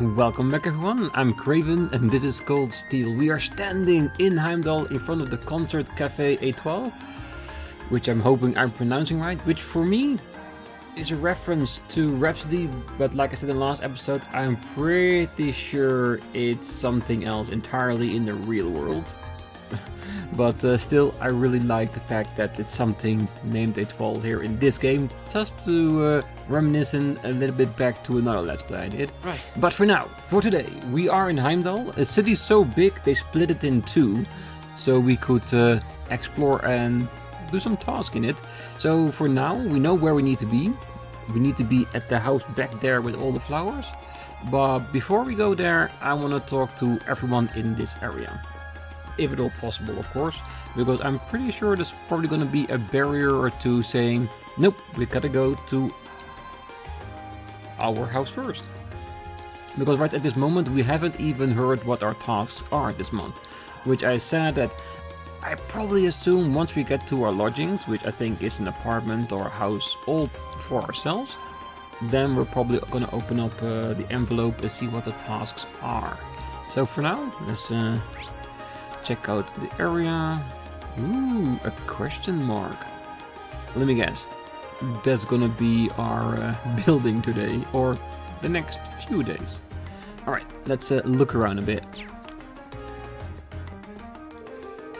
Welcome back everyone, I'm Craven and this is Cold Steel. We are standing in Heimdallr in front of the Concert Cafe A12, which I'm hoping I'm pronouncing right, which for me is a reference to Rhapsody, but like I said in the last episode, I'm pretty sure it's something else entirely in the real world. But still, I really like the fact that it's something named A12 here in this game, just to reminiscing a little bit back to another Let's Play I did. Right. But for now, for today, we are in Heimdallr, a city so big they split it in two, so we could explore and do some tasks in it. So for now, we know where we need to be. We need to be at the house back there with all the flowers. But before we go there, I want to talk to everyone in this area. If at all possible, of course, because I'm pretty sure there's probably going to be a barrier or two saying, nope, we gotta go to our house first. Because right at this moment we haven't even heard what our tasks are this month, which I said that I probably assume once we get to our lodgings, which I think is an apartment or a house all for ourselves, then we're probably going to open up the envelope and see what the tasks are. So for now, let's check out the area. Ooh, a question mark. Let me guess. That's gonna be our building today, or the next few days. Alright, let's look around a bit.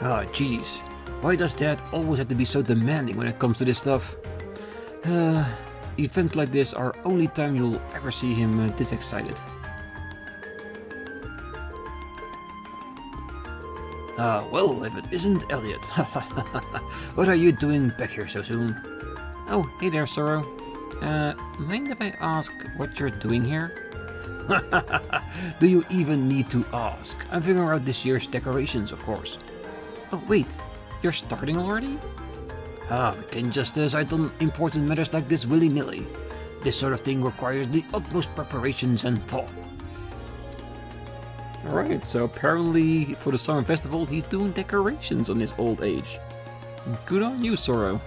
Ah, jeez. Why does Dad always have to be so demanding when it comes to this stuff? Events like this are only time you'll ever see him this excited. Well, if it isn't Elliot. What are you doing back here so soon? Oh, hey there, Sorrow. Mind if I ask what you're doing here? Do you even need to ask? I'm figuring out this year's decorations, of course. Oh, wait, you're starting already? We can just decide on important matters like this willy-nilly. This sort of thing requires the utmost preparations and thought. Alright, so apparently for the summer festival he's doing decorations on his old age. Good on you, Sorrow.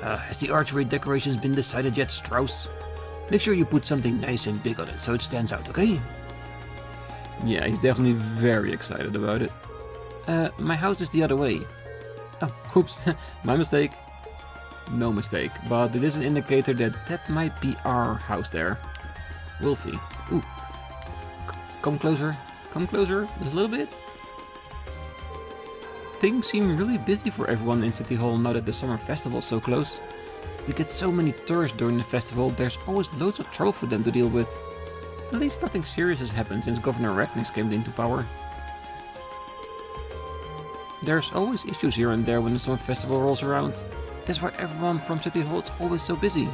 Has the archery decorations been decided yet, Strauss? Make sure you put something nice and big on it so it stands out, okay? Yeah, he's definitely very excited about it. My house is the other way. Oh, oops, my mistake. No mistake, but it is an indicator that that might be our house there. We'll see. Ooh. Come closer, just a little bit. Things seem really busy for everyone in City Hall now that the summer festival's so close. We get so many tourists during the festival, there's always loads of trouble for them to deal with. At least nothing serious has happened since Governor Ratnix came into power. There's always issues here and there when the summer festival rolls around. That's why everyone from City Hall is always so busy.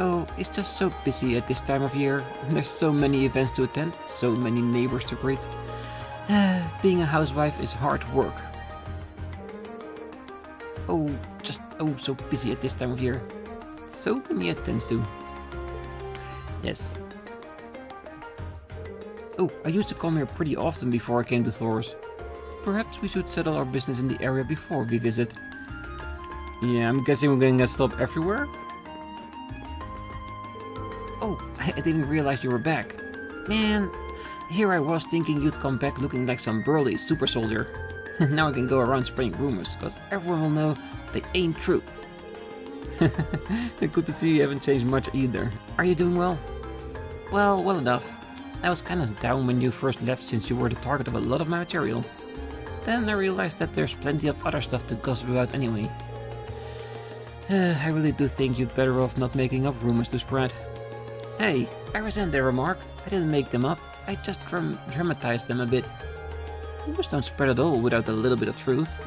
Oh, it's just so busy at this time of year. There's so many events to attend, so many neighbors to greet. Being a housewife is hard work. Oh, just so busy at this time of year. So many attends to. Yes. Oh, I used to come here pretty often before I came to Thors. Perhaps we should settle our business in the area before we visit. Yeah, I'm guessing we're gonna get stopped everywhere. Oh, I didn't realize you were back. Man, here I was thinking you'd come back looking like some burly super soldier. Now I can go around spreading rumors, because everyone will know they ain't true. Good to see you haven't changed much either. Are you doing well? Well enough. I was kinda down when you first left since you were the target of a lot of my material. Then I realized that there's plenty of other stuff to gossip about anyway. I really do think you'd better off not making up rumors to spread. Hey, I resent their remark. I didn't make them up. I just dramatized them a bit. Rumors don't spread at all without a little bit of truth.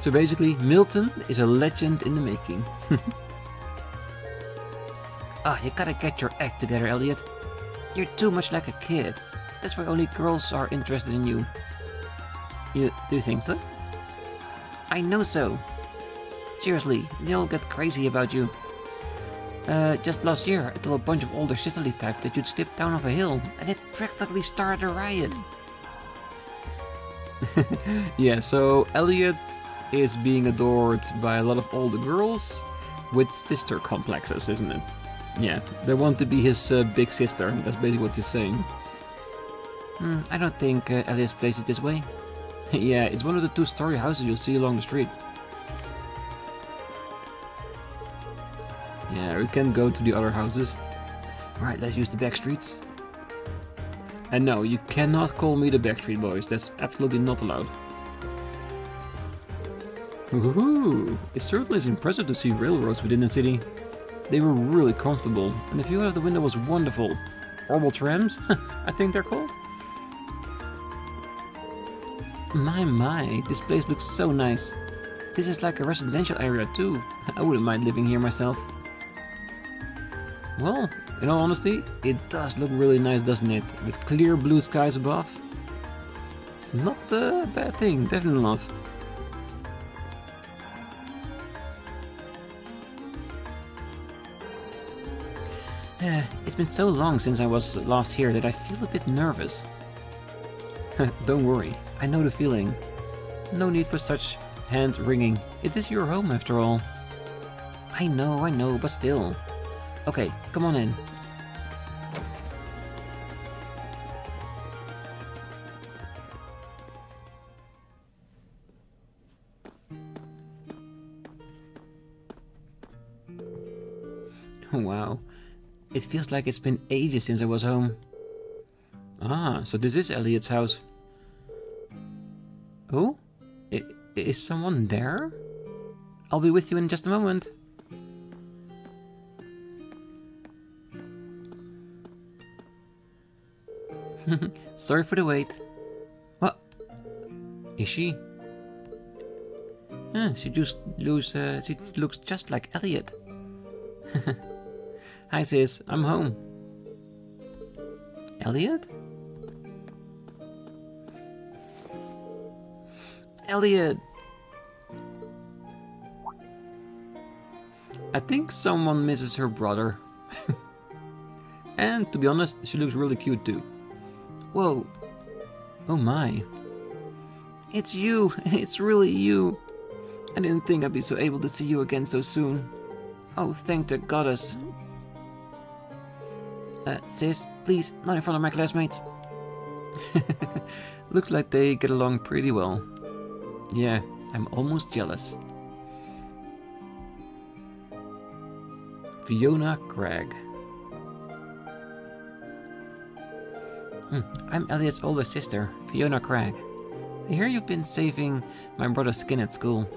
So basically, Milton is a legend in the making. You gotta get your act together, Elliot. You're too much like a kid. That's why only girls are interested in you. Do you think so? I know so. Seriously, they all get crazy about you. Just last year, I told a bunch of older steadily types that you'd slip down off a hill, and it practically started a riot. Yeah, so Elliot is being adored by a lot of older girls, With sister complexes, isn't it? Yeah, they want to be his big sister, that's basically what he's saying. I don't think Elliot's place is this way. Yeah, it's one of the 2-story houses you'll see along the street. Yeah, we can go to the other houses. Alright, let's use the back streets. And no, you cannot call me the Backstreet Boys, that's absolutely not allowed. Woohoo! It certainly is impressive to see railroads within the city. They were really comfortable, and the view out of the window was wonderful. Orbital trams? I think they're called. My, this place looks so nice. This is like a residential area too. I wouldn't mind living here myself. Well, in all honesty, it does look really nice, doesn't it? With clear blue skies above. It's not a bad thing, definitely not. It's been so long since I was last here that I feel a bit nervous. Don't worry, I know the feeling. No need for such hand-wringing. It is your home after all. I know, but still. Okay, come on in. Wow, it feels like it's been ages since I was home. Ah, so this is Elliot's house. Oh? Is someone there? I'll be with you in just a moment. Sorry for the wait. What? Is she? She looks just like Elliot. Hi sis, I'm home. Elliot? Elliot! I think someone misses her brother. And to be honest, she looks really cute too. Whoa. Oh my. It's you. It's really you. I didn't think I'd be so able to see you again so soon. Oh, thank the goddess. Sis, please, not in front of my classmates. Looks like they get along pretty well. Yeah, I'm almost jealous. Fiona Cragg. I'm Elliot's older sister, Fiona Cragg. I hear you've been saving my brother's skin at school.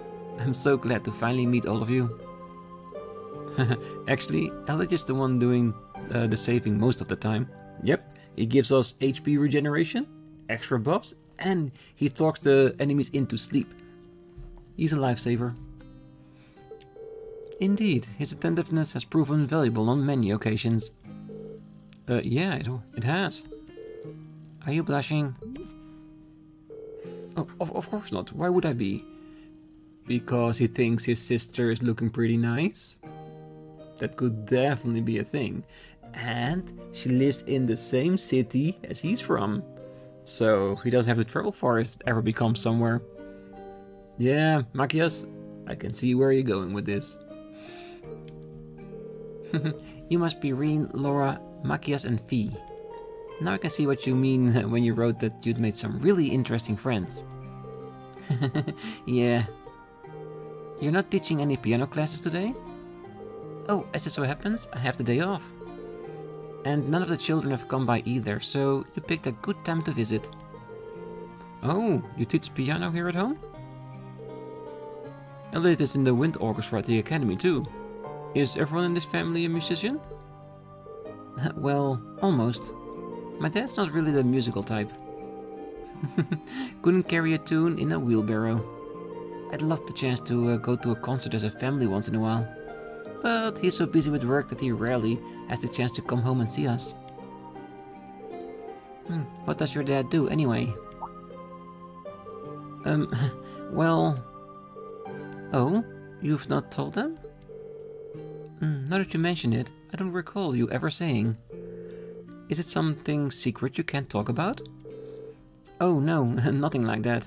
I'm so glad to finally meet all of you. Actually, Elliot is the one doing the saving most of the time. Yep, he gives us HP regeneration, extra buffs, and he talks the enemies into sleep. He's a lifesaver. Indeed, his attentiveness has proven valuable on many occasions. Yeah, it has. Are you blushing? Oh, of course not. Why would I be? Because he thinks his sister is looking pretty nice? That could definitely be a thing. And she lives in the same city as he's from. So he doesn't have to travel far if it ever becomes somewhere. Yeah, Machias, I can see where you're going with this. You must be Rean, Laura, Machias and Fee. Now I can see what you mean when you wrote that you'd made some really interesting friends. Yeah. You're not teaching any piano classes today? Oh, as it so happens, I have the day off. And none of the children have come by either, so you picked a good time to visit. Oh, you teach piano here at home? Elliot is in the wind orchestra at the academy too. Is everyone in this family a musician? Well, almost. My dad's not really the musical type. Couldn't carry a tune in a wheelbarrow. I'd love the chance to go to a concert as a family once in a while. But he's so busy with work that he rarely has the chance to come home and see us. What does your dad do anyway? Well... Oh, you've not told them? Now that you mention it, I don't recall you ever saying. Is it something secret you can't talk about? Oh no, nothing like that.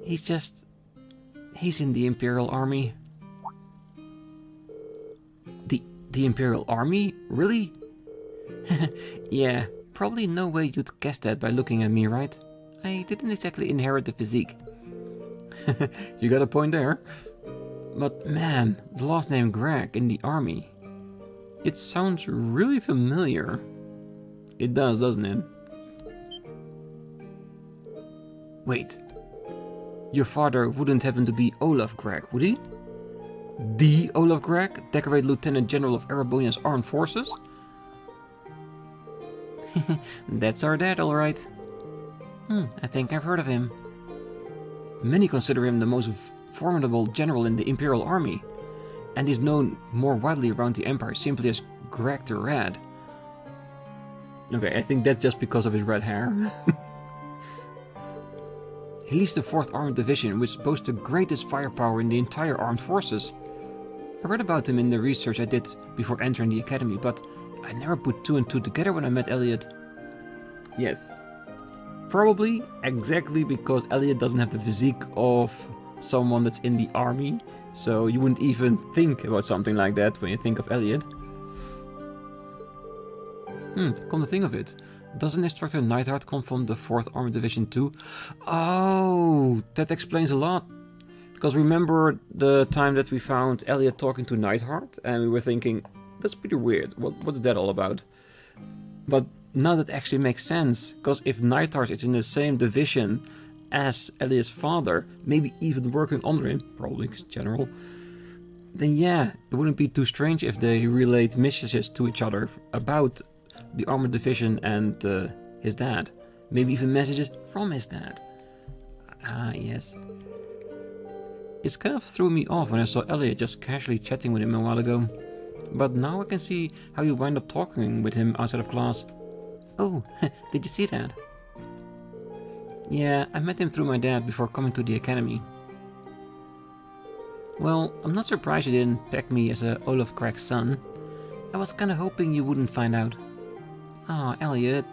He's just... He's in the Imperial Army. The Imperial Army? Really? Yeah, probably no way you'd guess that by looking at me, right? I didn't exactly inherit the physique. You got a point there. But man, the last name Greg in the army. It sounds really familiar. It does, doesn't it? Wait. Your father wouldn't happen to be Olaf Gregg, would he? The Olaf Gregg, decorated Lieutenant General of Erebonian's Armed Forces? That's our dad, alright. I think I've heard of him. Many consider him the most formidable general in the Imperial Army, and is known more widely around the Empire simply as Greg the Red. Okay, I think that's just because of his red hair. He leads the 4th Armored Division, which boasts the greatest firepower in the entire armed forces. I read about him in the research I did before entering the academy, but I never put 2 and 2 together when I met Elliot. Yes. Probably exactly because Elliot doesn't have the physique of someone that's in the army, so you wouldn't even think about something like that when you think of Elliot. Come to think of it, doesn't Instructor Neidhart come from the 4th Armored Division too? Oh, that explains a lot. Because remember the time that we found Elliot talking to Neidhart, and we were thinking, that's pretty weird, what's that all about? But now that actually makes sense, because if Neidhart is in the same division as Elliot's father, maybe even working under him, probably his general, then yeah, it wouldn't be too strange if they relayed messages to each other about the armored division and his dad. Maybe even messages from his dad. Ah, yes. It kind of threw me off when I saw Elliot just casually chatting with him a while ago. But now I can see how you wind up talking with him outside of class. Oh, did you see that? Yeah, I met him through my dad before coming to the academy. Well, I'm not surprised you didn't peg me as a Olaf Gregg's son. I was kinda hoping you wouldn't find out. Ah, Elliot.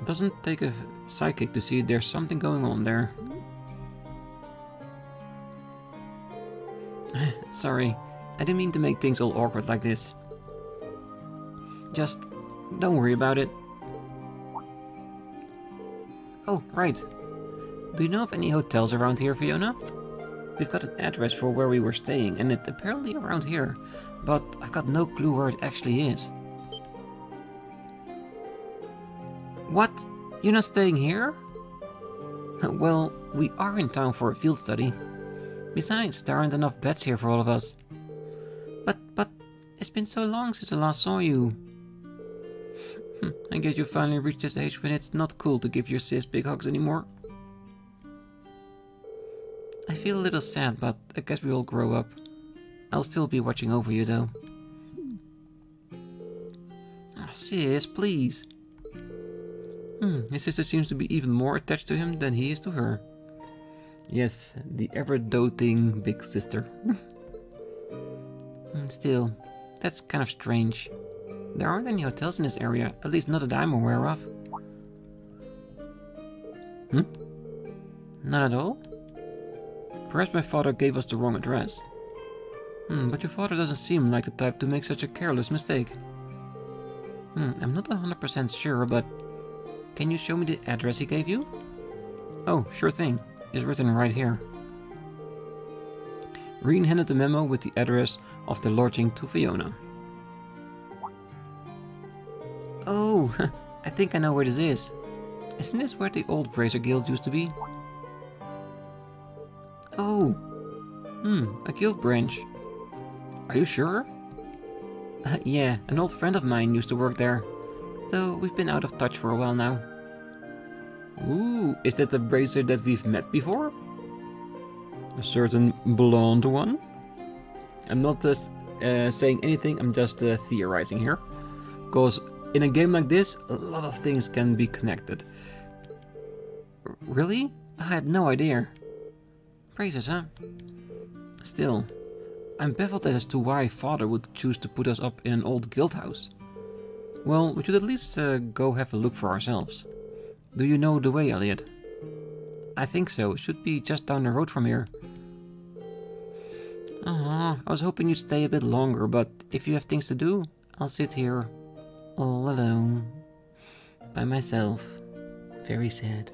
Doesn't take a psychic to see there's something going on there. Sorry, I didn't mean to make things all awkward like this. Just don't worry about it. Oh, right. Do you know of any hotels around here, Fiona? We've got an address for where we were staying, and it's apparently around here, but I've got no clue where it actually is. What? You're not staying here? Well, we are in town for a field study. Besides, there aren't enough beds here for all of us. But, it's been so long since I last saw you. I guess you finally reached this age when it's not cool to give your sis big hugs anymore. I feel a little sad, but I guess we all grow up. I'll still be watching over you, though. Oh, sis, please. His sister seems to be even more attached to him than he is to her. Yes, the ever-doting big sister. Still, that's kind of strange. There aren't any hotels in this area, at least not that I'm aware of. Not at all? Perhaps my father gave us the wrong address. But your father doesn't seem like the type to make such a careless mistake. I'm not 100% sure, but can you show me the address he gave you? Oh, sure thing. It's written right here. Rean handed the memo with the address of the lodging to Fiona. Oh, I think I know where this is. Isn't this where the old Bracer Guild used to be? Oh, a guild branch. Are you sure? Yeah, an old friend of mine used to work there, though we've been out of touch for a while now. Ooh, is that the Bracer that we've met before? A certain blonde one? I'm not saying anything, I'm just theorizing here. Because in a game like this, a lot of things can be connected. Really? I had no idea. Bracers, huh? Still, I'm baffled as to why father would choose to put us up in an old guild house. Well, we should at least go have a look for ourselves. Do you know the way, Elliot? I think so. It should be just down the road from here. I was hoping you'd stay a bit longer, but if you have things to do, I'll sit here all alone. By myself. Very sad.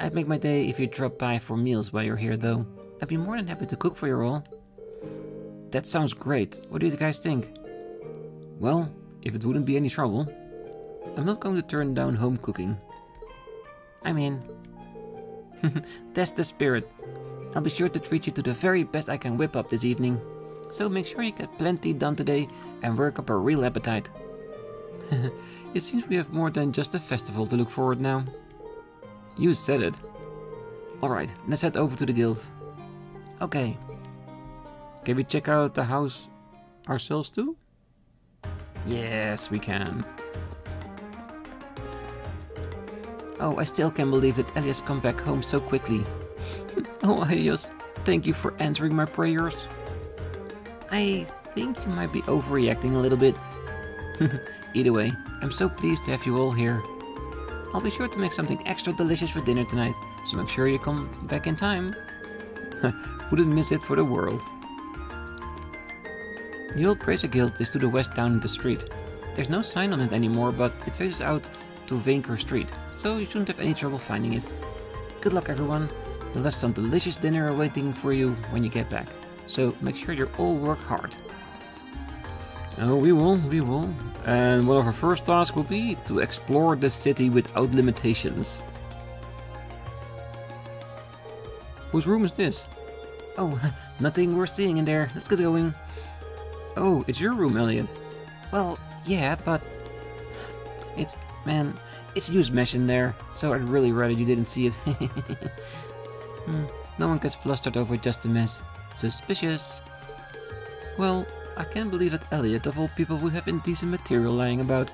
I'd make my day if you drop by for meals while you're here, though. I'd be more than happy to cook for you all. That sounds great. What do you guys think? Well, if it wouldn't be any trouble, I'm not going to turn down home cooking. I'm in. That's the spirit. I'll be sure to treat you to the very best I can whip up this evening. So make sure you get plenty done today and work up a real appetite. It seems we have more than just a festival to look forward now. You said it. Alright, let's head over to the guild. Okay. Can we check out the house ourselves too? Yes, we can. Oh, I still can't believe that Elias come back home so quickly. Oh, Elias, thank you for answering my prayers. I think you might be overreacting a little bit. Either way, I'm so pleased to have you all here. I'll be sure to make something extra delicious for dinner tonight, so make sure you come back in time. Wouldn't miss it for the world. The old Bracer Guild is to the west down the street. There's no sign on it anymore, but it faces out to Vainker Street, so you shouldn't have any trouble finding it. Good luck everyone. You'll have some delicious dinner awaiting for you when you get back, so make sure you all work hard. Oh, we will. And one of our first tasks will be to explore the city without limitations. Whose room is this? Oh, nothing worth seeing in there. Let's get going. Oh, it's your room, Elliot. Well, yeah, but it's a huge mess in there, so I'd really rather you didn't see it. No one gets flustered over just a mess. Suspicious. Well, I can't believe that Elliot, of all people, would have indecent material lying about.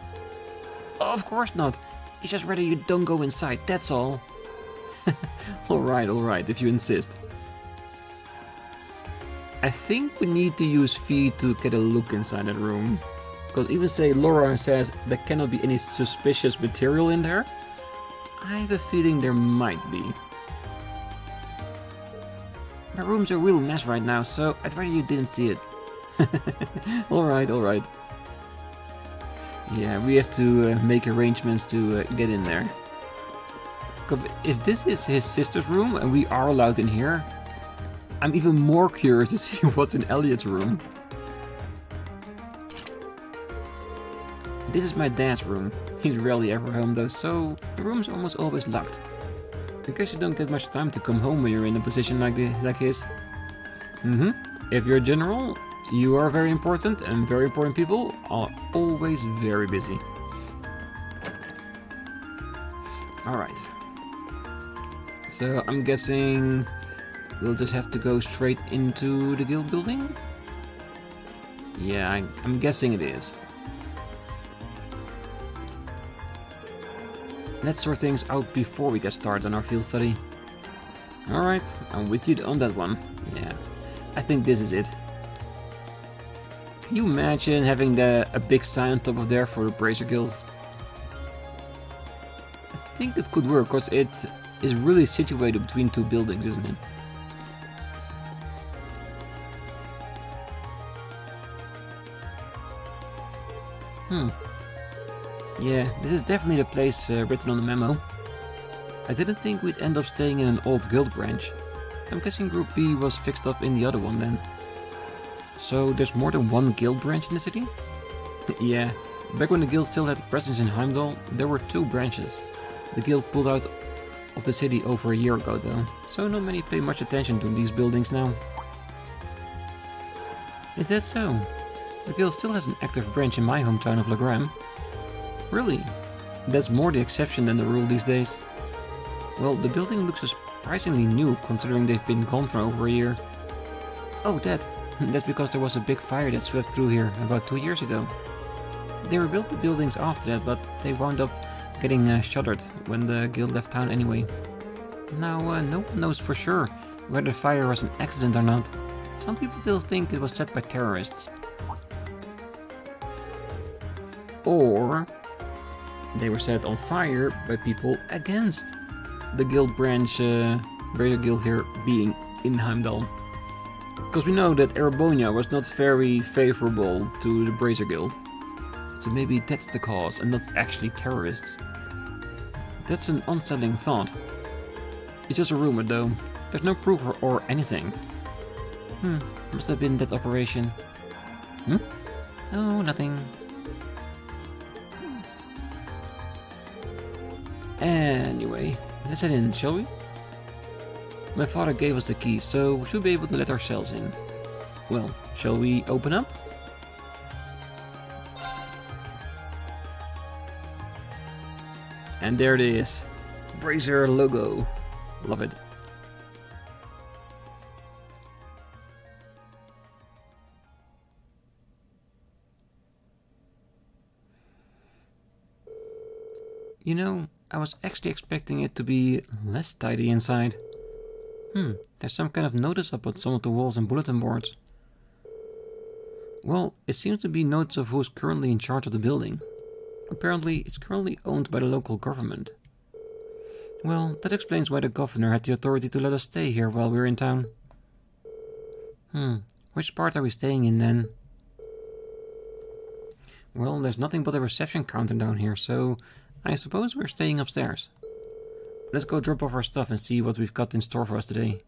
Of course not. It's just rather you don't go inside, that's all. Alright, if you insist. I think we need to use feed to get a look inside that room. Because even say Laura says there cannot be any suspicious material in there, I have a feeling there might be. My room's a real mess right now, so I'd rather you didn't see it. Alright. Yeah, we have to make arrangements to get in there. If this is his sister's room and we are allowed in here, I'm even more curious to see what's in Elliot's room. This is my dad's room. He's rarely ever home though, so the room's almost always locked. In case you don't get much time to come home when you're in a position like his. If you're a general, you are very important, and very important people are always very busy. Alright. So I'm guessing we'll just have to go straight into the guild building? Yeah, I'm guessing it is. Let's sort things out before we get started on our field study. Alright, I'm with you on that one. Yeah, I think this is it. Can you imagine having a big sign on top of there for the Bracer Guild? I think it could work, because it is really situated between two buildings, isn't it? Yeah, this is definitely the place written on the memo. I didn't think we'd end up staying in an old guild branch. I'm guessing Group B was fixed up in the other one then. So there's more than one guild branch in the city? Yeah, back when the guild still had a presence in Heimdallr, there were two branches. The guild pulled out of the city over a year ago though, so not many pay much attention to these buildings now. Is that so? The guild still has an active branch in my hometown of Legram. Really? That's more the exception than the rule these days. Well, the building looks surprisingly new considering they've been gone for over a year. Oh, that's because there was a big fire that swept through here about 2 years ago. They rebuilt the buildings after that, but they wound up getting shuttered when the guild left town anyway. Now, no one knows for sure whether the fire was an accident or not. Some people still think it was set by terrorists. Or they were set on fire by people against the guild branch, Brazier Guild here, being in Heimdallr. Because we know that Erebonia was not very favorable to the Brazier Guild. So maybe that's the cause, and not actually terrorists. That's an unsettling thought. It's just a rumor though. There's no proof or anything. Must have been that operation. Oh, nothing. Anyway, let's head in, shall we? My father gave us the key, so we should be able to let ourselves in. Well, shall we open up? And there it is. Brazier logo. Love it. You know, I was actually expecting it to be less tidy inside. There's some kind of notice up on some of the walls and bulletin boards. Well, it seems to be notes of who's currently in charge of the building. Apparently, it's currently owned by the local government. Well, that explains why the governor had the authority to let us stay here while we're in town. Which part are we staying in then? Well, there's nothing but a reception counter down here, so I suppose we're staying upstairs. Let's go drop off our stuff and see what we've got in store for us today.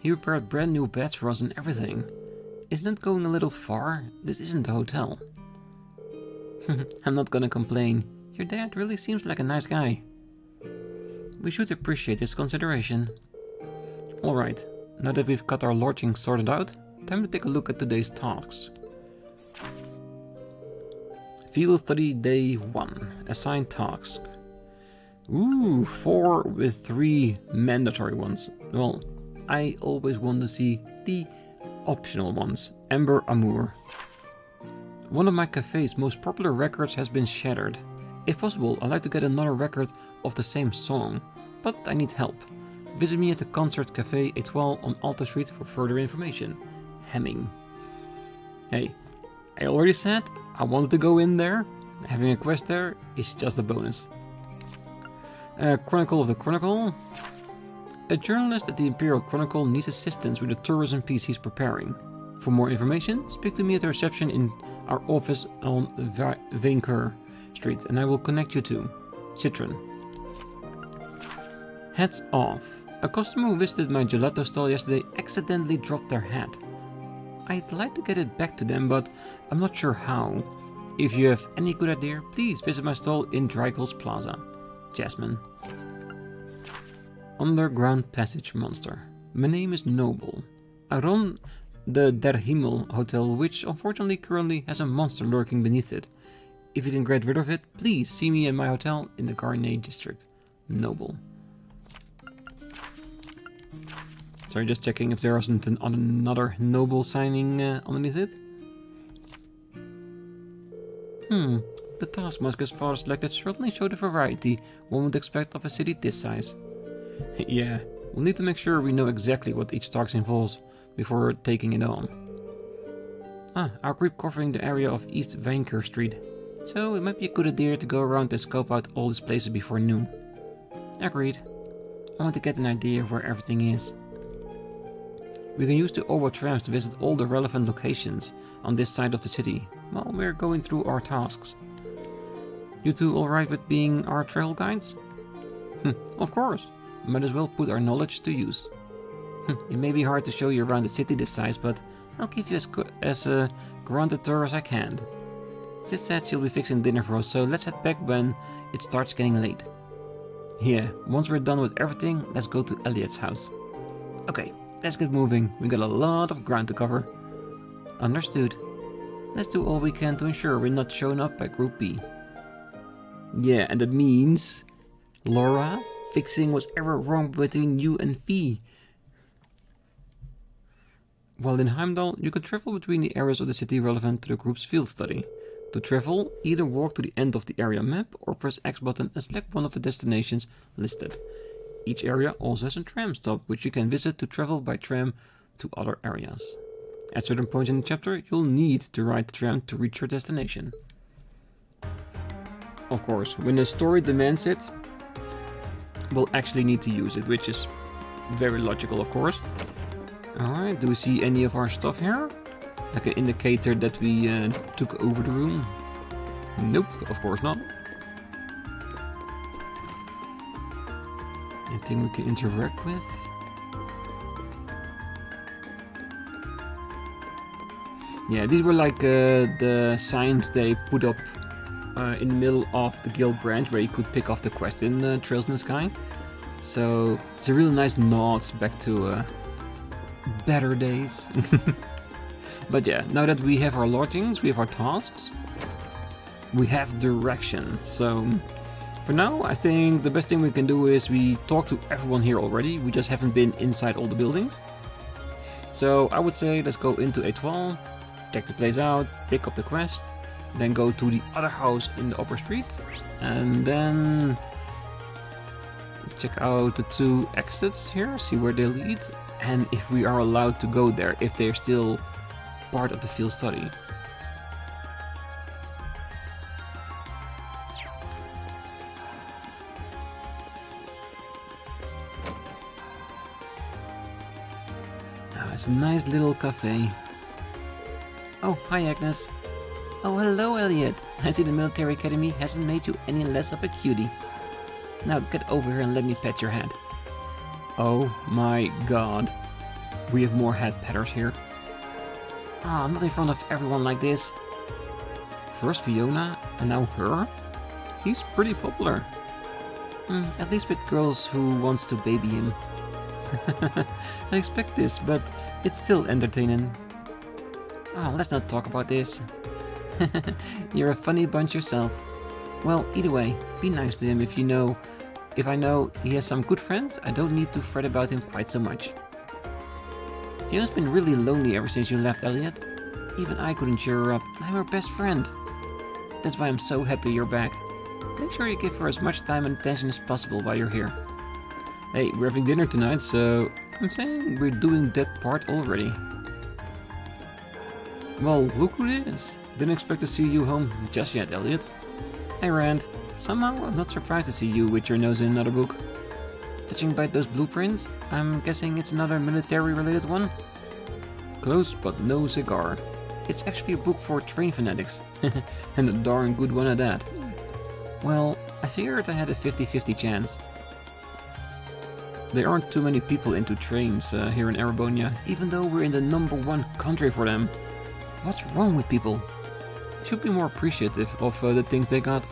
He prepared brand new beds for us and everything. Isn't that going a little far? This isn't a hotel. I'm not gonna complain. Your dad really seems like a nice guy. We should appreciate his consideration. Alright, now that we've got our lodging sorted out, time to take a look at today's tasks. Field Study Day 1. Assigned task. Ooh, 4 with 3 mandatory ones. Well, I always want to see the optional ones. Amber Amour. One of my cafe's most popular records has been shattered. If possible, I'd like to get another record of the same song, but I need help. Visit me at the Concert Cafe Etoile on Alta Street for further information. Hemming. Hey, I already said I wanted to go in there. Having a quest there is just a bonus. Chronicle of the Chronicle. A journalist at the Imperial Chronicle needs assistance with the tourism piece he's preparing. For more information, speak to me at the reception in our office on Vainker Street, and I will connect you to Citron. Hats off. A customer who visited my gelato stall yesterday accidentally dropped their hat. I'd like to get it back to them, but I'm not sure how. If you have any good idea, please visit my stall in Drygel's Plaza. Jasmine. Underground Passage Monster. My name is Noble. I run the Der Himmel Hotel, which unfortunately currently has a monster lurking beneath it. If you can get rid of it, please see me at my hotel in the Garnet district. Noble. Sorry, just checking if there wasn't another Noble signing underneath it. The taskmaster as far as selected certainly showed a variety one would expect of a city this size. Yeah, we'll need to make sure we know exactly what each task involves before taking it on. Our group covering the area of East Vainker Street, so it might be a good idea to go around and scope out all these places before noon. Agreed. I want to get an idea of where everything is. We can use the Obo trams to visit all the relevant locations on this side of the city while we're going through our tasks. You two alright with being our trail guides? Of course. Might as well put our knowledge to use. It may be hard to show you around the city this size, but I'll give you as grand a tour as I can. Sis said she'll be fixing dinner for us, so let's head back when it starts getting late. Yeah, once we're done with everything, let's go to Elliot's house. Okay, let's get moving. We got a lot of ground to cover. Understood. Let's do all we can to ensure we're not shown up by Group B. Yeah, and that means... Laura, fixing whatever wrong between you and Fee. While in Heimdallr, you can travel between the areas of the city relevant to the group's field study. To travel, either walk to the end of the area map or press X button and select one of the destinations listed. Each area also has a tram stop, which you can visit to travel by tram to other areas. At certain points in the chapter, you'll need to ride the tram to reach your destination. Of course, when the story demands it, we'll actually need to use it, which is very logical, of course. Alright, do we see any of our stuff here? Like an indicator that we took over the room? Nope, of course not. Anything we can interact with? Yeah, these were like the signs they put up in the middle of the guild branch where you could pick off the quest in Trails in the Sky. So it's a really nice nod back to better days. But yeah, now that we have our lodgings, we have our tasks, we have direction. So for now, I think the best thing we can do is we talk to everyone here already. We just haven't been inside all the buildings. So I would say let's go into A12, check the place out, pick up the quest, then go to the other house in the upper street, and then check out the 2 exits here, see where they lead, and if we are allowed to go there, if they're still part of the field study. It's a nice little cafe. Oh, hi Agnes. Oh, hello Elliot. I see the Military Academy hasn't made you any less of a cutie. Now get over here and let me pet your head. Oh my god. We have more head petters here. Ah, not in front of everyone like this. First Fiona, and now her? He's pretty popular. At least with girls who wants to baby him. I expect this, but it's still entertaining. Oh, let's not talk about this. You're a funny bunch yourself. Well, either way, be nice to him if I know he has some good friends, I don't need to fret about him quite so much. Fiona's been really lonely ever since you left, Elliot. Even I couldn't cheer her up, and I'm her best friend. That's why I'm so happy you're back. Make sure you give her as much time and attention as possible while you're here. Hey, we're having dinner tonight, so I'm saying we're doing that part already. Well, look who it is. Didn't expect to see you home just yet, Elliot. Hey Rand, somehow I'm not surprised to see you with your nose in another book. Judging by those blueprints, I'm guessing it's another military-related one? Close, but no cigar. It's actually a book for train fanatics, and a darn good one at that. Well, I figured I had a 50-50 chance. There aren't too many people into trains here in Erebonia, even though we're in the #1 country for them. What's wrong with people? They should be more appreciative of the things they got.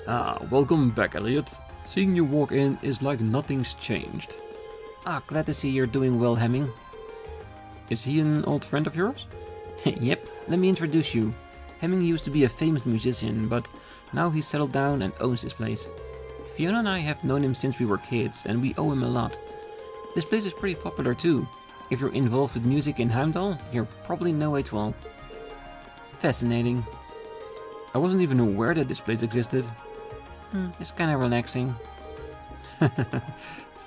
Ah, welcome back, Elliot. Seeing you walk in is like nothing's changed. Ah, glad to see you're doing well, Hemming. Is he an old friend of yours? Yep, let me introduce you. Hemming used to be a famous musician, but now he's settled down and owns this place. Fiona and I have known him since we were kids, and we owe him a lot. This place is pretty popular too. If you're involved with music in Heimdallr, you'll probably know it well. Fascinating. I wasn't even aware that this place existed. It's kinda relaxing.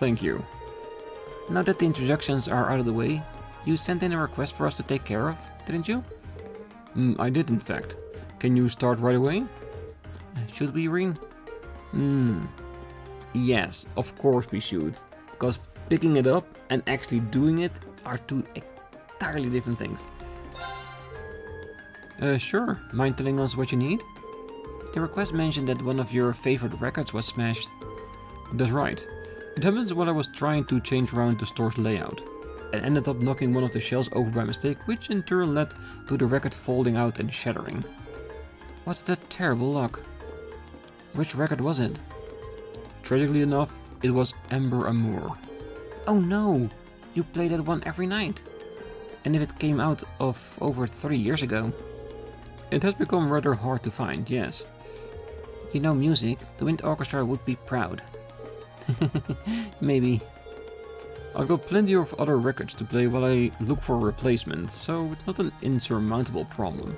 Thank you. Now that the introductions are out of the way, you sent in a request for us to take care of, didn't you? I did, in fact. Can you start right away? Should we, Rean? Yes, of course we should. Because picking it up and actually doing it are 2 entirely different things. Sure. Mind telling us what you need? The request mentioned that one of your favorite records was smashed. That's right. It happens while I was trying to change around the store's layout. I ended up knocking one of the shelves over by mistake, which in turn led to the record folding out and shattering. What's that terrible luck? Which record was it? Tragically enough, it was Amber Amour. Oh no! You play that one every night. And if it came out of over 3 years ago? It has become rather hard to find, yes. You know music, the Wind Orchestra would be proud. Maybe. I've got plenty of other records to play while I look for a replacement, so it's not an insurmountable problem.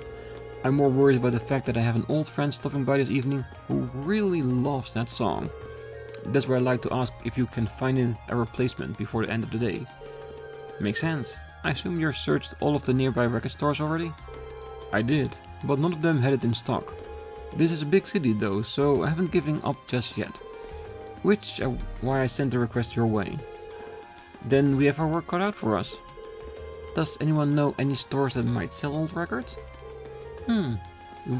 I'm more worried about the fact that I have an old friend stopping by this evening who really loves that song. That's where I'd like to ask if you can find a replacement before the end of the day. Makes sense. I assume you searched all of the nearby record stores already? I did, but none of them had it in stock. This is a big city though, so I haven't given up just yet. Which why I sent the request your way. Then we have our work cut out for us. Does anyone know any stores that might sell old records? You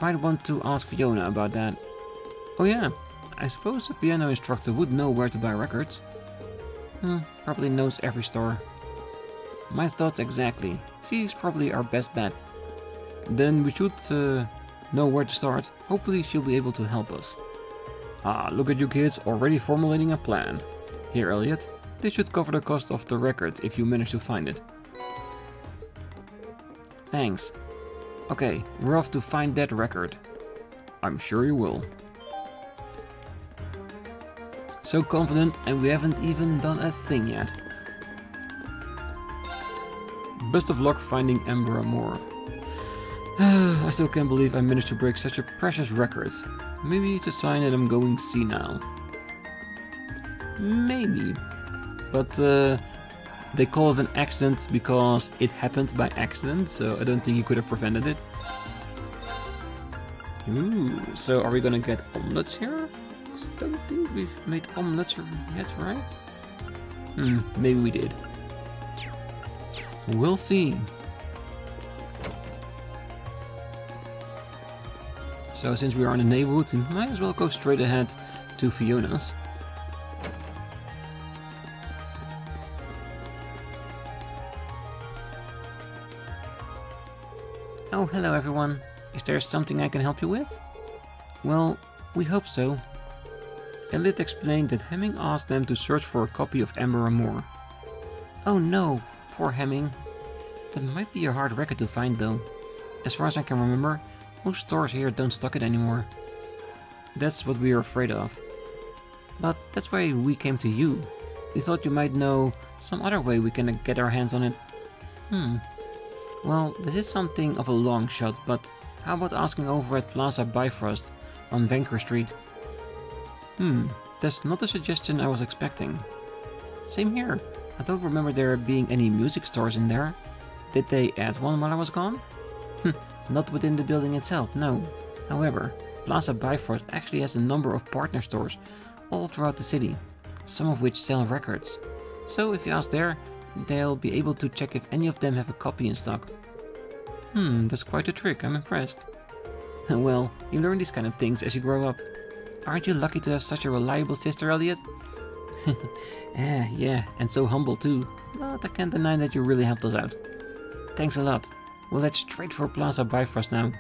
might want to ask Fiona about that. Oh yeah, I suppose a piano instructor would know where to buy records. Probably knows every store. My thoughts exactly. She's probably our best bet. Then we should know where to start. Hopefully she'll be able to help us. Ah, look at you kids already formulating a plan. Here, Elliot. This should cover the cost of the record if you manage to find it. Thanks. Okay, we're off to find that record. I'm sure you will. So confident, and we haven't even done a thing yet. Best of luck finding Ember Amor. I still can't believe I managed to break such a precious record. Maybe it's a sign that I'm going senile. Maybe. But they call it an accident because it happened by accident, so I don't think you could have prevented it. Ooh, so are we gonna get omelets here? Because I don't think we've made omelets yet, right? Maybe we did. We'll see. So since we are in the neighborhood, we might as well go straight ahead to Fiona's. Oh, hello everyone. Is there something I can help you with? Well, we hope so. Elliot explained that Hemming asked them to search for a copy of Ember Amor. Oh no, poor Hemming. That might be a hard record to find though. As far as I can remember, most stores here don't stock it anymore. That's what we are afraid of. But that's why we came to you. We thought you might know some other way we can get our hands on it. Well, this is something of a long shot, but how about asking over at Plaza Bifrost on Vanker Street? That's not the suggestion I was expecting. Same here. I don't remember there being any music stores in there. Did they add one while I was gone? Not within the building itself, no. However, Plaza Bifrost actually has a number of partner stores all throughout the city, some of which sell records. So if you ask there, they'll be able to check if any of them have a copy in stock. That's quite a trick, I'm impressed. Well, you learn these kind of things as you grow up. Aren't you lucky to have such a reliable sister, Elliot? Yeah, and so humble too. But I can't deny that you really helped us out. Thanks a lot. We'll head straight for Plaza Bifrost now.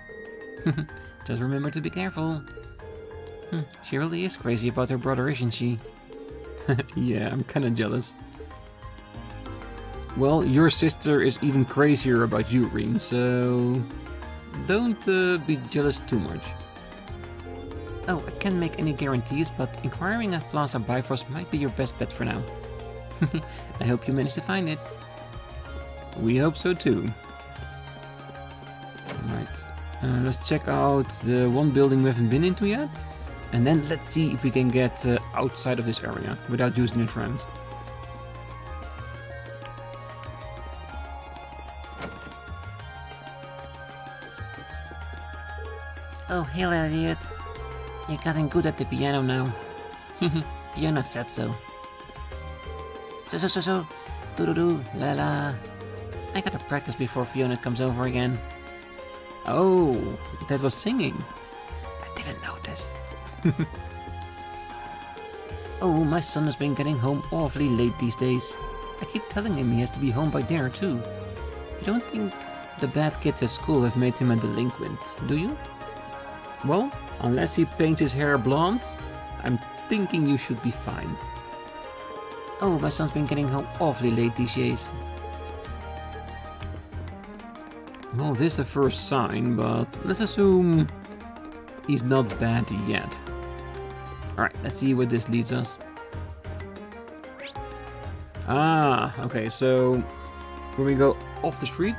Just remember to be careful. She really is crazy about her brother, isn't she? Yeah, I'm kinda jealous. Well, your sister is even crazier about you, Rean, so don't be jealous too much. Oh, I can't make any guarantees, but inquiring at Plaza Bifrost might be your best bet for now. I hope you manage to find it. We hope so too. Alright, let's check out the one building we haven't been into yet. And then let's see if we can get outside of this area without using the trams. Oh, hello, Elliot. You're getting good at the piano now. Fiona said so. So. Do-do-do, la-la. I gotta practice before Fiona comes over again. Oh, that was singing. I didn't notice. Oh, my son has been getting home awfully late these days. I keep telling him he has to be home by dinner too. You don't think the bad kids at school have made him a delinquent, do you? Well, unless he paints his hair blonde, I'm thinking you should be fine. Oh, my son's been getting home awfully late these days. Well, this is the first sign, but let's assume he's not bad yet. Alright, let's see where this leads us. Ah, okay, so when we go off the street,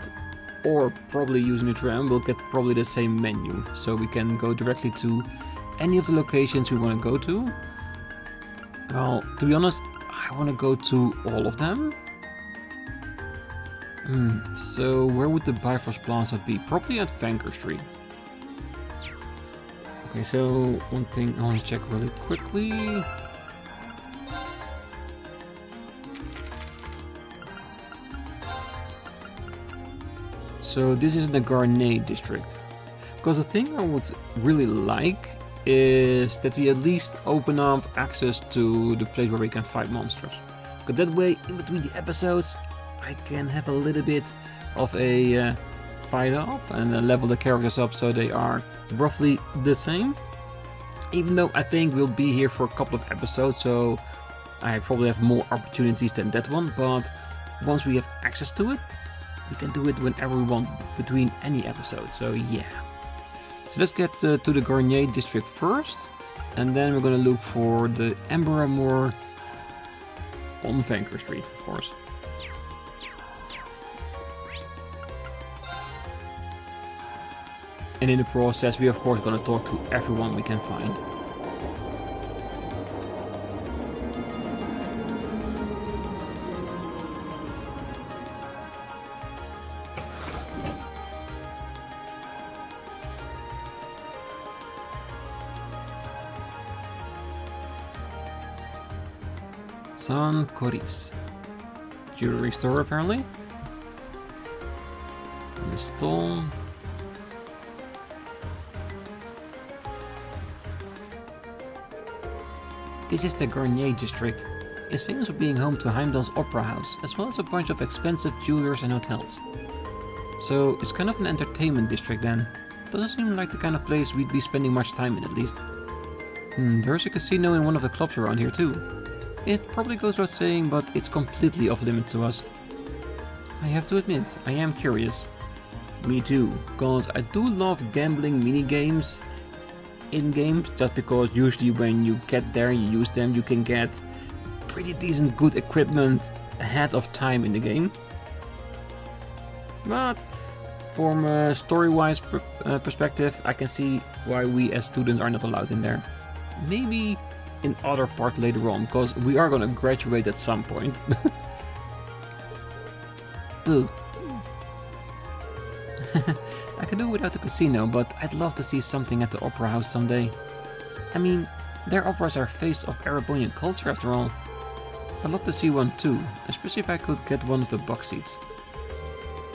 or probably using a tram, we'll get probably the same menu. So we can go directly to any of the locations we want to go to. Well, to be honest, I want to go to all of them. So where would the Bifrost Plaza be? Probably at Vanker Street. Okay, so one thing I want to check really quickly. So this is the Garnet district. Because the thing I would really like is that we at least open up access to the place where we can fight monsters. Because that way, in between the episodes, I can have a little bit of a fight up and level the characters up so they are roughly the same. Even though I think we'll be here for a couple of episodes, so I probably have more opportunities than that one. But once we have access to it, we can do it whenever we want between any episode. So yeah. So let's get to the Garnier district first, and then we're gonna look for the Ember Amor on Vanker Street, of course. And in the process, we're of course gonna talk to everyone we can find. San Coris. Jewelry store apparently. And the stall. This is the Garnier district. It's famous for being home to Heimdallr's opera house, as well as a bunch of expensive jewelers and hotels. So it's kind of an entertainment district then. Doesn't seem like the kind of place we'd be spending much time in, at least. There's a casino in one of the clubs around here too. It probably goes without saying, but it's completely off limits to us. I have to admit, I am curious. Me too, cause I do love gambling mini-games in games, just because usually when you get there, you use them, you can get pretty decent good equipment ahead of time in the game. But from a story-wise perspective, I can see why we as students are not allowed in there. Maybe in other part later on, because we are gonna graduate at some point. Boo. I can do without the casino, but I'd love to see something at the opera house someday. I mean, their operas are face of Erebonian culture after all. I'd love to see one too, especially if I could get one of the box seats.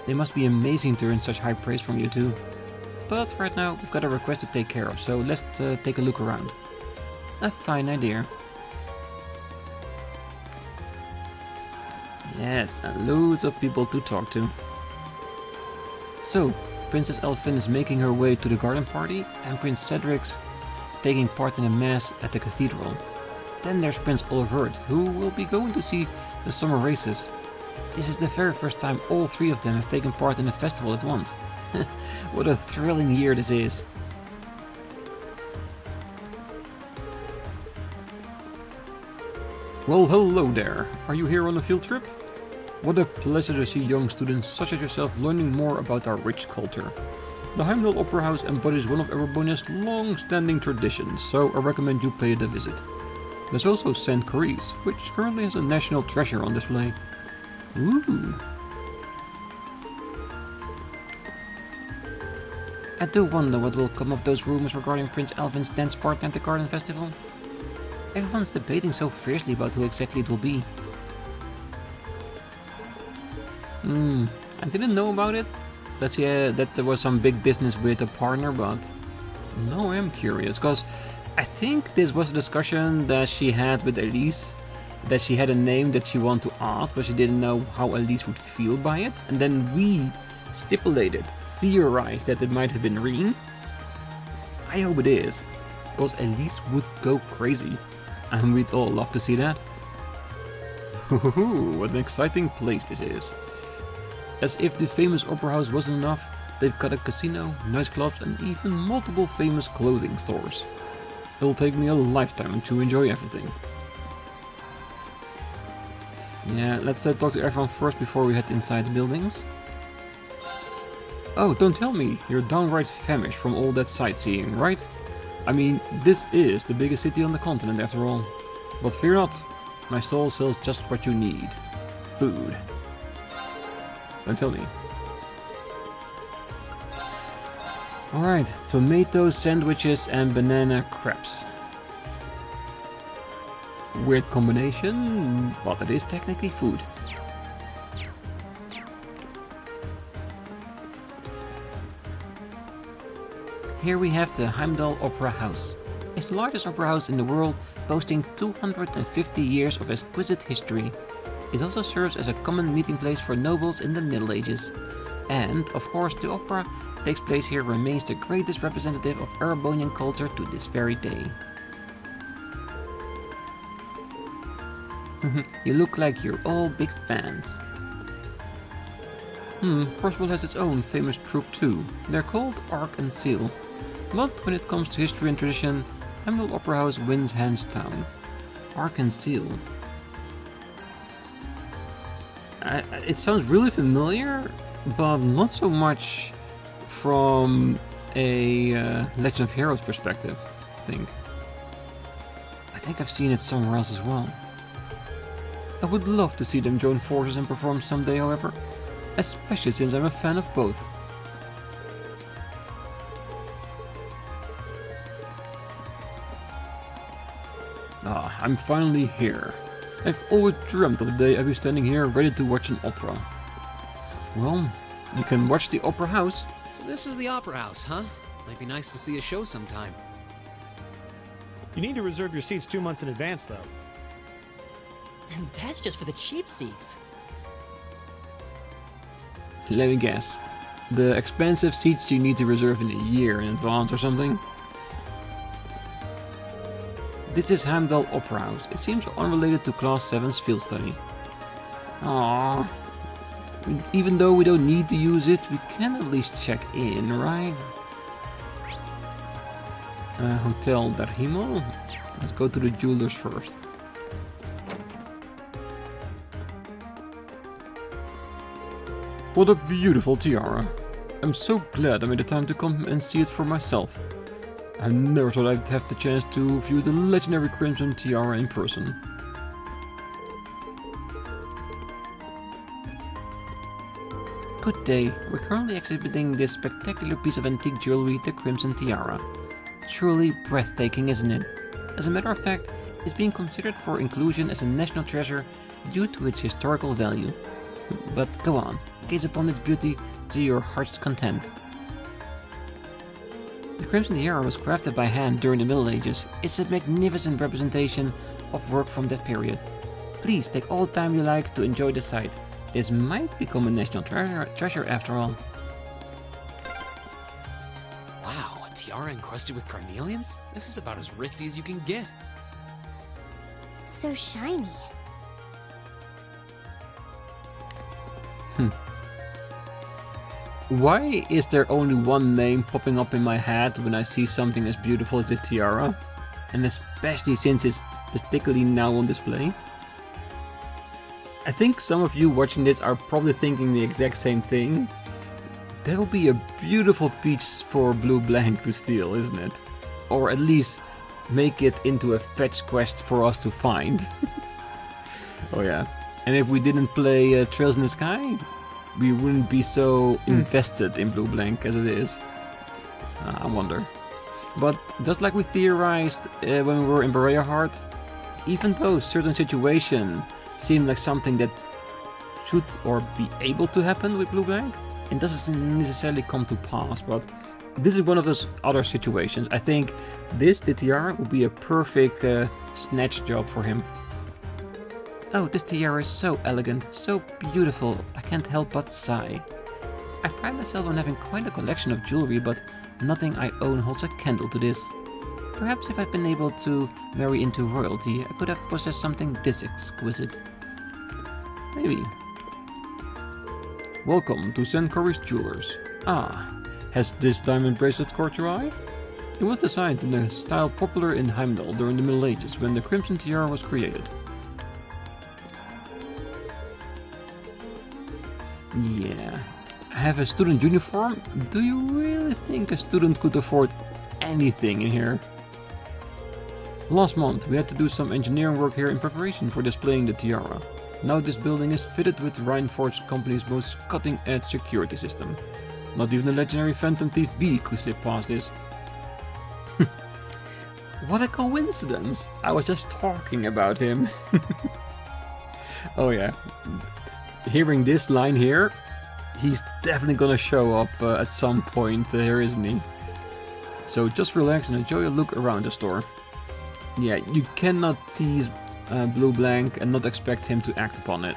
They must be amazing to earn such high praise from you too. But right now, we've got a request to take care of, so let's take a look around. A fine idea. Yes, and loads of people to talk to. So, Princess Elfin is making her way to the garden party, and Prince Cedric's taking part in a mass at the cathedral. Then there's Prince Olivert, who will be going to see the summer races. This is the very first time all three of them have taken part in a festival at once. What a thrilling year this is. Well, hello there. Are you here on a field trip? What a pleasure to see young students such as yourself learning more about our rich culture. The Heimdallr Opera House embodies one of Erebonia's long-standing traditions, so I recommend you pay it a visit. There's also St. Coris, which currently has a national treasure on display. Ooh. I do wonder what will come of those rumors regarding Prince Elvin's dance partner at the Garden Festival. Everyone's debating so fiercely about who exactly it will be. I didn't know about it. Let's say that there was some big business with a partner, but now I am curious, because I think this was a discussion that she had with Elise, that she had a name that she wanted to ask, but she didn't know how Elise would feel by it, and then we stipulated, theorized that it might have been Rean. I hope it is, because Elise would go crazy. And we'd all love to see that. What an exciting place this is. As if the famous opera house wasn't enough, they've got a casino, nice clubs and even multiple famous clothing stores. It'll take me a lifetime to enjoy everything. Yeah, let's talk to everyone first before we head inside the buildings. Oh, don't tell me, you're downright famished from all that sightseeing, right? I mean, this is the biggest city on the continent after all. But fear not, my stall sells just what you need. Food. Don't tell me. Alright, tomato sandwiches and banana crepes. Weird combination, but it is technically food. Here we have the Heimdallr Opera House. It's the largest opera house in the world, boasting 250 years of exquisite history. It also serves as a common meeting place for nobles in the Middle Ages. And, of course, the opera takes place here remains the greatest representative of Erebonian culture to this very day. You look like you're all big fans. Crosswell has its own famous troupe too. They're called Arc and Seal. But when it comes to history and tradition, Heimdallr Opera House wins hands down. Arc and Seal. It sounds really familiar, but not so much from a Legend of Heroes perspective, I think. I think I've seen it somewhere else as well. I would love to see them join forces and perform someday, however, especially since I'm a fan of both. Ah, I'm finally here. I've always dreamt of the day I'd be standing here ready to watch an opera. Well, you can watch the opera house. So this is the opera house, huh? Might be nice to see a show sometime. You need to reserve your seats 2 months in advance, though. And that's just for the cheap seats. Let me guess. The expensive seats you need to reserve in a year in advance or something? This is Heimdallr Opera House. It seems unrelated to Class 7's field study. Aww. Even though we don't need to use it, we can at least check in, right? Hotel Der Himmel? Let's go to the jewelers first. What a beautiful tiara. I'm so glad I made the time to come and see it for myself. I never thought I'd have the chance to view the legendary Crimson Tiara in person. Good day, we're currently exhibiting this spectacular piece of antique jewelry, the Crimson Tiara. Truly breathtaking, isn't it? As a matter of fact, it's being considered for inclusion as a national treasure due to its historical value. But go on, gaze upon its beauty to your heart's content. The Crimson Tiara was crafted by hand during the Middle Ages. It's a magnificent representation of work from that period. Please take all the time you like to enjoy the sight. This might become a national treasure after all. Wow, a tiara encrusted with carnelians? This is about as ritzy as you can get. So shiny. Why is there only one name popping up in my head when I see something as beautiful as this tiara? And especially since it's particularly now on display? I think some of you watching this are probably thinking the exact same thing. That would be a beautiful piece for Blue Blank to steal, isn't it? Or at least make it into a fetch quest for us to find. Oh yeah. And if we didn't play Trails in the Sky, we wouldn't be so invested in Blue Blank as it is. I wonder. But just like we theorized when we were in Berea Heart, even though certain situations seem like something that should or be able to happen with Blue Blank, it doesn't necessarily come to pass. But this is one of those other situations. I think the tiara would be a perfect snatch job for him. Oh, this tiara is so elegant, so beautiful, I can't help but sigh. I pride myself on having quite a collection of jewelry, but nothing I own holds a candle to this. Perhaps if I'd been able to marry into royalty, I could have possessed something this exquisite. Maybe. Welcome to St. Corey's Jewelers. Ah, has this diamond bracelet caught your eye? It was designed in a style popular in Heimdallr during the Middle Ages when the Crimson Tiara was created. Yeah, have a student uniform? Do you really think a student could afford anything in here? Last month we had to do some engineering work here in preparation for displaying the tiara. Now this building is fitted with Rean Schwarzer company's most cutting-edge security system. Not even the legendary Phantom Thief B could slip past this. What a coincidence! I was just talking about him. Oh yeah. Hearing this line here, he's definitely gonna show up at some point here, isn't he? So just relax and enjoy a look around the store. Yeah, you cannot tease Blue Blank and not expect him to act upon it.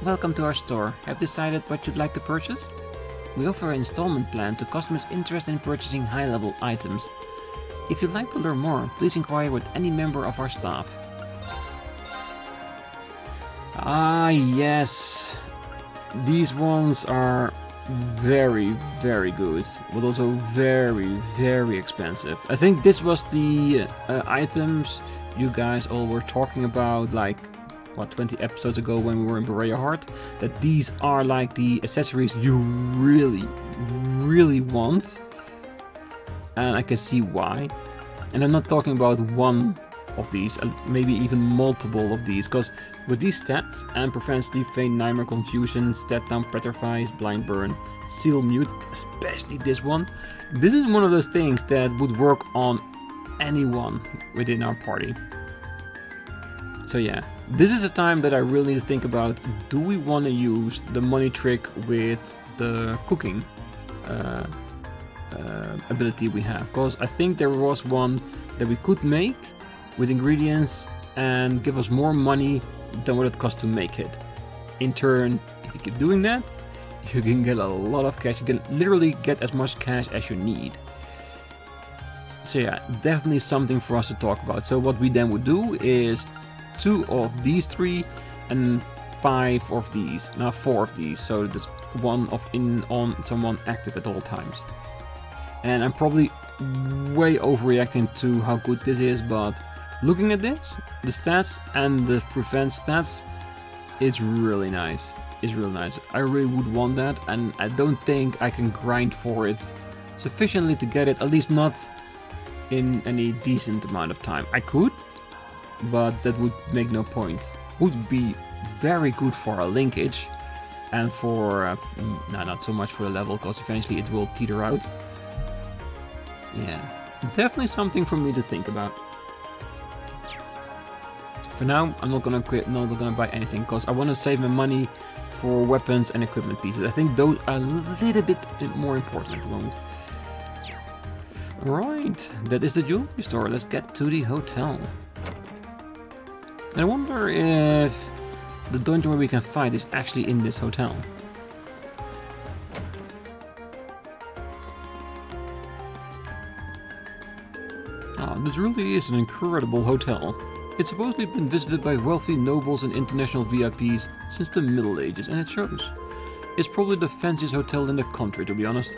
Welcome to our store. Have decided what you'd like to purchase? We offer an installment plan to customers interested in purchasing high-level items. If you'd like to learn more, please inquire with any member of our staff. Ah, yes. These ones are very, very good, but also very, very expensive. I think this was the items you guys all were talking about, like, what, 20 episodes ago when we were in Berea Heart, that these are like the accessories you really, really want. And I can see why. And I'm not talking about one of these, maybe even multiple of these, because with these stats, and prevents Sleep, Feign, Nightmare, Confusion, Stat Down, Petrifies, Blind Burn, Seal Mute, especially this one, this is one of those things that would work on anyone within our party. So yeah, this is a time that I really need to think about, do we want to use the money trick with the cooking ability we have? Because I think there was one that we could make with ingredients and give us more money than what it costs to make it. In turn, if you keep doing that, you can get a lot of cash. You can literally get as much cash as you need. So yeah, definitely something for us to talk about. So what we then would do is 2 of these 3 and 5 of these. Now 4 of these. So there's one on someone active at all times. And I'm probably way overreacting to how good this is, but looking at this, the stats and the prevent stats, it's really nice. It's really nice. I really would want that, and I don't think I can grind for it sufficiently to get it, at least not in any decent amount of time. I could, but that would make no point. Would be very good for a linkage, and for, no, not so much for the level, because eventually it will teeter out. Yeah, definitely something for me to think about. For now, I'm not gonna quit, not gonna buy anything, because I want to save my money for weapons and equipment pieces. I think those are a little bit more important at the moment. Alright, that is the jewelry store. Let's get to the hotel. I wonder if the dungeon where we can fight is actually in this hotel. This really is an incredible hotel. It's supposedly been visited by wealthy nobles and international VIPs since the Middle Ages, and it shows. It's probably the fanciest hotel in the country, to be honest.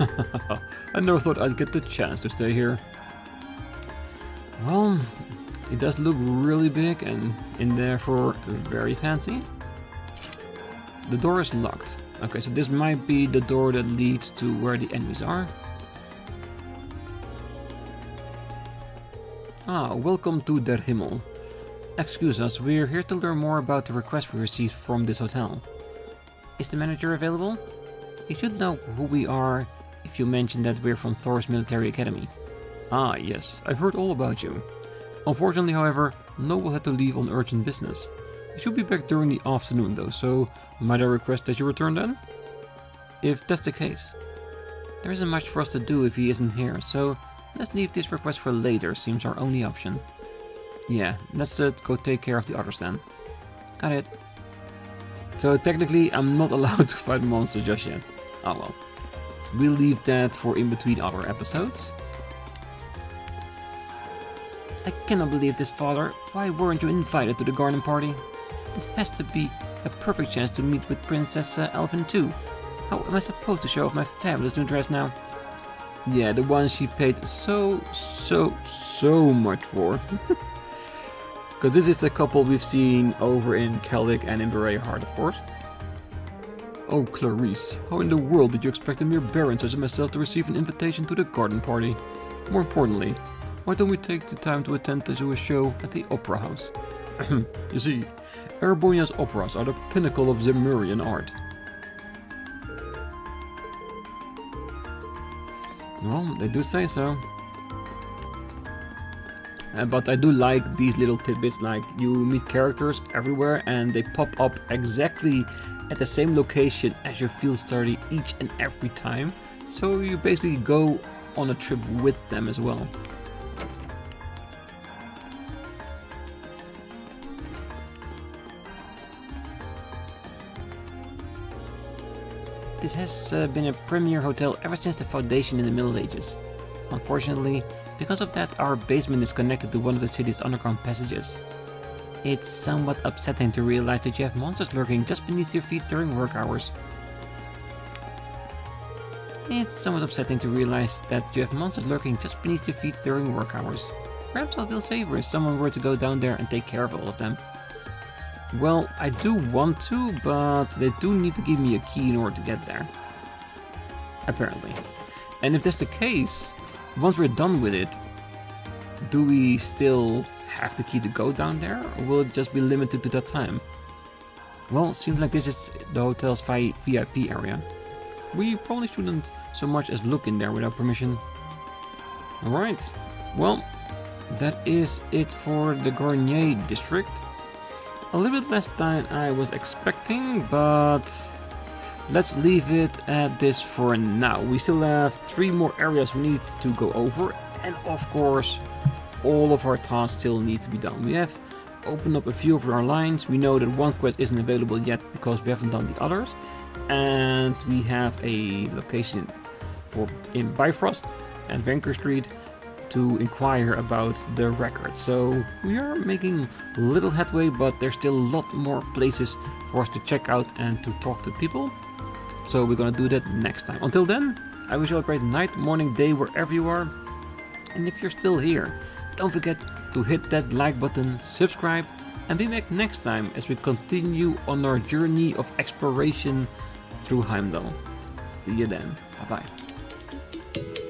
I never thought I'd get the chance to stay here. Well, it does look really big and in therefore very fancy. The door is locked. Okay, so this might be the door that leads to where the enemies are. Ah, welcome to Der Himmel. Excuse us, we're here to learn more about the request we received from this hotel. Is the manager available? You should know who we are if you mention that we're from Thors Military Academy. Ah, yes, I've heard all about you. Unfortunately, however, Noble had to leave on urgent business. He should be back during the afternoon though, so might I request that you return then? If that's the case. There isn't much for us to do if he isn't here, so let's leave this request for later, seems our only option. Yeah, let's go take care of the others then. Got it. So technically I'm not allowed to fight monsters just yet. Oh well. We'll leave that for in between other episodes. I cannot believe this, Father. Why weren't you invited to the garden party? This has to be a perfect chance to meet with Princess Elfin too. How am I supposed to show off my fabulous new dress now? Yeah, the one she paid so much for. Because this is the couple we've seen over in Celtic and in Berea Heart, of course. Oh, Clarice, how in the world did you expect a mere baron such as myself to receive an invitation to the garden party? More importantly, why don't we take the time to attend to a show at the opera house? You see, Erebonia's operas are the pinnacle of Zemurian art. Well, they do say so. But I do like these little tidbits, like you meet characters everywhere and they pop up exactly at the same location as your field study each and every time. So you basically go on a trip with them as well. This has been a premier hotel ever since the foundation in the Middle Ages. Unfortunately, because of that, our basement is connected to one of the city's underground passages. It's somewhat upsetting to realize that you have monsters lurking just beneath your feet during work hours. Perhaps I'll feel safer if someone were to go down there and take care of all of them. Well, I do want to, but they do need to give me a key in order to get there. Apparently. And if that's the case, once we're done with it, do we still have the key to go down there, or will it just be limited to that time? Well, seems like this is the hotel's VIP area. We probably shouldn't so much as look in there without permission. Alright, well, that is it for the Garnier district. A little bit less than I was expecting, but let's leave it at this for now. We still have 3 more areas we need to go over, and of course, all of our tasks still need to be done. We have opened up a few of our lines. We know that one quest isn't available yet because we haven't done the others, and we have a location in Bifrost and Vanker Street to inquire about the record. So we are making little headway, but there's still a lot more places for us to check out and to talk to people. So we're gonna do that next time. Until then, I wish you all a great night, morning, day, wherever you are. And if you're still here, don't forget to hit that like button, subscribe, and be back next time as we continue on our journey of exploration through Heimdallr. See you then. Bye bye.